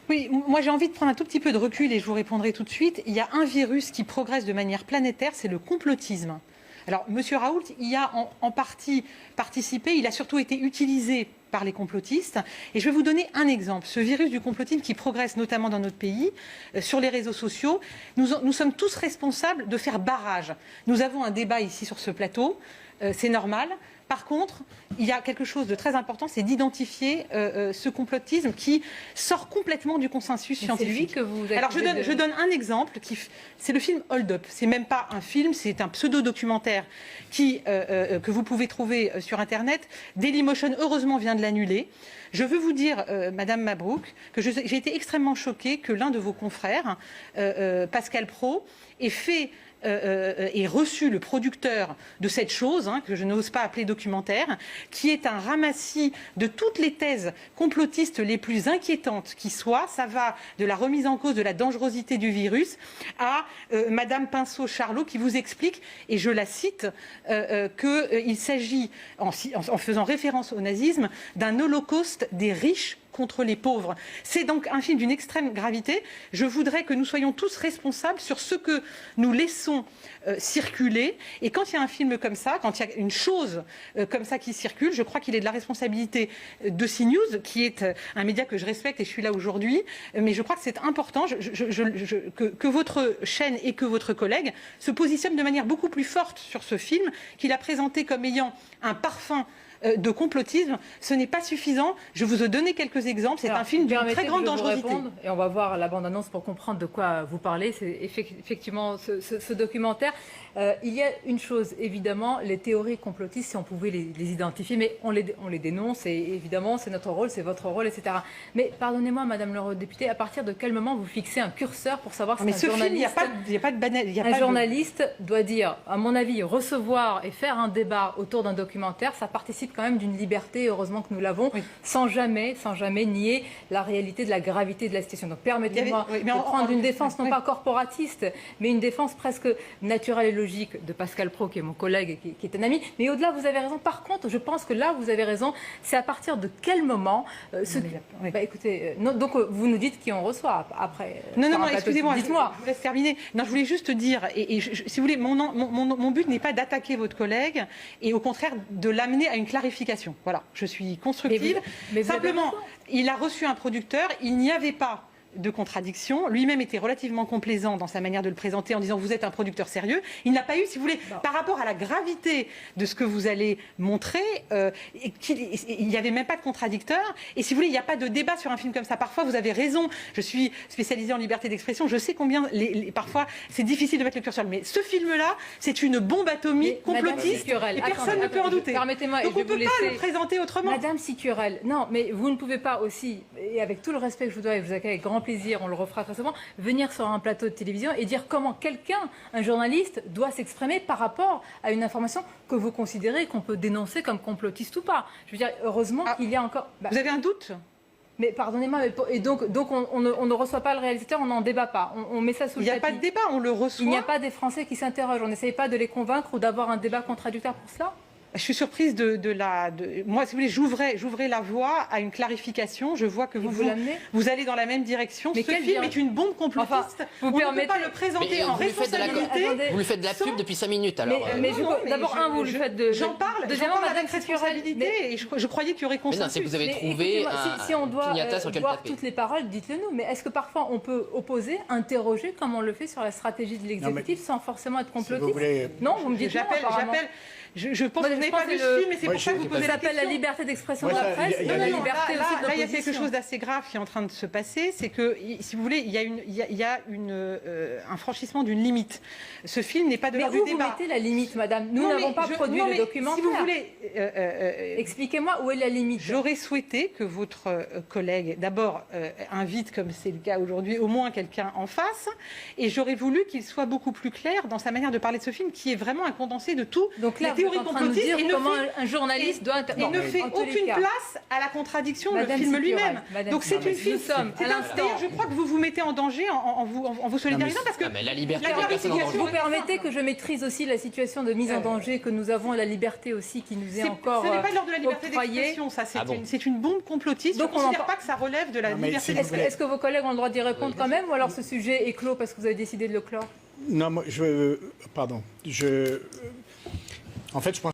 Oui, moi j'ai envie de prendre un tout petit peu de recul et je vous répondrai tout de suite. Il y a un virus qui progresse de manière planétaire, c'est le complotisme. Alors, M. Raoult y a en partie participé, il a surtout été utilisé par les complotistes. Et je vais vous donner un exemple. Ce virus du complotisme qui progresse notamment dans notre pays, sur les réseaux sociaux, nous sommes tous responsables de faire barrage. Nous avons un débat ici sur ce plateau, c'est normal. Par contre, il y a quelque chose de très important, c'est d'identifier ce complotisme qui sort complètement du consensus scientifique. C'est lui que vous Alors je donne un exemple, c'est le film Hold Up. C'est même pas un film, c'est un pseudo-documentaire que vous pouvez trouver sur Internet. Dailymotion, heureusement, vient de l'annuler. Je veux vous dire, Madame Mabrouk, que j'ai été extrêmement choquée que l'un de vos confrères, Pascal Praud, ait reçu le producteur de cette chose, que je n'ose pas appeler documentaire, qui est un ramassis de toutes les thèses complotistes les plus inquiétantes qui soient. Ça va de la remise en cause de la dangerosité du virus à Madame Pinceau-Charlot qui vous explique, et je la cite, qu'il s'agit, en faisant référence au nazisme, d'un holocauste des riches contre les pauvres. C'est donc un film d'une extrême gravité. Je voudrais que nous soyons tous responsables sur ce que nous laissons circuler. Et quand il y a un film comme ça, quand il y a une chose comme ça qui circule, je crois qu'il est de la responsabilité de CNews, qui est un média que je respecte et je suis là aujourd'hui. Mais je crois que c'est important que votre chaîne et que votre collègue se positionnent de manière beaucoup plus forte sur ce film, qu'il a présenté comme ayant un parfum de complotisme. Ce n'est pas suffisant. Je vous ai donné quelques exemples. C'est un film d'une très grande dangerosité. Et on va voir la bande-annonce pour comprendre de quoi vous parlez. C'est effectivement ce documentaire. Il y a une chose, évidemment, les théories complotistes, si on pouvait les identifier, mais on les dénonce, et évidemment, c'est notre rôle, c'est votre rôle, etc. Mais pardonnez-moi, Madame l'eurodéputée, à partir de quel moment vous fixez un curseur pour savoir si un journaliste... il n'y a pas de banal... Un journaliste doit dire, à mon avis, recevoir et faire un débat autour d'un documentaire, ça participe quand même d'une liberté, heureusement que nous l'avons, oui, sans jamais nier la réalité de la gravité de la situation. Donc permettez-moi de prendre une défense non pas corporatiste, mais une défense presque naturelle et logique de Pascal Praud, qui est mon collègue et qui est un ami. Mais au-delà, vous avez raison. Par contre, je pense que là, vous avez raison. C'est à partir de quel moment écoutez, donc vous nous dites qui on reçoit après. Non, excusez-moi, dites-moi. Je vous laisse terminer. Non, je voulais juste dire, si vous voulez, mon but n'est pas d'attaquer votre collègue, et au contraire de l'amener à une clarification. Voilà, je suis constructive. Mais simplement, il a reçu un producteur, il n'y avait pas de contradiction. Lui-même était relativement complaisant dans sa manière de le présenter en disant vous êtes un producteur sérieux. Il n'a pas eu, si vous voulez, par rapport à la gravité de ce que vous allez montrer, il n'y avait même pas de contradicteur. Et si vous voulez, il n'y a pas de débat sur un film comme ça. Parfois, vous avez raison. Je suis spécialisée en liberté d'expression. Je sais combien, parfois, c'est difficile de mettre le curseur. Mais ce film-là, c'est une bombe atomique complotiste. Et personne ne peut en douter. Permettez-moi, donc on ne peut pas le présenter autrement. Madame Sicurel, non, mais vous ne pouvez pas aussi, et avec tout le respect que je vous dois, et vous accueille avec grand plaisir, on le refera très souvent, venir sur un plateau de télévision et dire comment quelqu'un, un journaliste, doit s'exprimer par rapport à une information que vous considérez qu'on peut dénoncer comme complotiste ou pas. Je veux dire, heureusement qu'il y a encore... Vous avez un doute ? Mais pardonnez-moi, et donc on ne reçoit pas le réalisateur, on n'en débat pas, on met ça sous le tapis. Il n'y a pas de débat, on le reçoit. Il n'y a pas des Français qui s'interrogent, on n'essaye pas de les convaincre ou d'avoir un débat contradictoire pour cela ? Je suis surprise moi, si vous voulez, j'ouvrais la voie à une clarification. Je vois que vous allez dans la même direction. Ce film est une bombe complotiste. On ne peut pas le présenter en responsabilité. Vous lui faites de la pub depuis 5 minutes, alors. D'abord, vous lui faites de... J'en parle avec responsabilité, et je croyais qu'il y aurait consensus. Mais non, c'est que vous avez trouvé si on doit voir taper. toutes les paroles, dites-le nous. Mais est-ce que parfois on peut opposer, interroger, comme on le fait sur la stratégie de l'exécutif, sans forcément être complotiste? Non, vous me dites non, apparemment. Je pense que vous n'avez pas vu le film, mais c'est pour ça que vous posez la question. La liberté d'expression de la presse, la liberté aussi de l'opposition. Là, il y a quelque chose d'assez grave qui est en train de se passer, c'est que, si vous voulez, il y a un franchissement d'une limite. Ce film n'est pas de l'ordre du débat. Mais où vous mettez la limite, madame? Nous n'avons pas produit le documentaire. Si vous voulez... Expliquez-moi où est la limite. J'aurais souhaité que votre collègue, d'abord, invite, comme c'est le cas aujourd'hui, au moins quelqu'un en face, et j'aurais voulu qu'il soit beaucoup plus clair dans sa manière de parler de ce film, qui est vraiment un condensé de tout. Donc là, théorie en train de nous complotiste dire et ne comment fait- un journaliste doit et ne fait aucune place à la contradiction de le Madame film Sicurel, lui-même. Madame Donc c'est Sicurel, une film. nous sommes à l'instant. D'ailleurs, je crois que vous vous mettez en danger en vous solidarisant parce que Non, mais la liberté, la personne en danger. Vous permettez que je maîtrise aussi la situation de mise en danger que nous avons et la liberté aussi qui nous est encore ce n'est pas de l'ordre de la liberté octroyée. d'expression, ça c'est Ah bon. c'est une bombe complotiste. Donc Je ne on en considère pas que ça relève de la Non, mais liberté si vous d'expression. Est-ce que vos collègues ont le droit d'y répondre quand même ou alors ce sujet est clos parce que vous avez décidé de le clore? Non, moi, pardon. En fait, je pense...